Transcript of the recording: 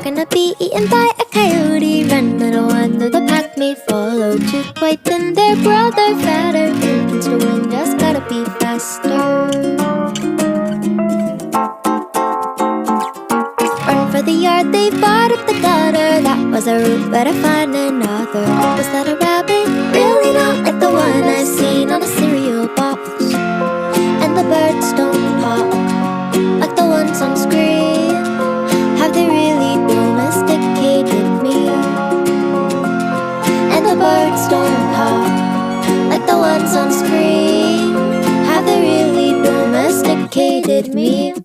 gonna be eaten by a coyote. Run, little one, though the pack may follow. Two white and their brother fatter. Against the wind, just gotta be faster. Run for the yard, they barred up the gutter. That was a route, better find another. Was that a rabbit? Really not like the one I've seen on a cereal box. And the birds don't pop like the ones on screen. Have they really domesticated me? And the birds don't pop like the ones on screen. Have they really domesticated me?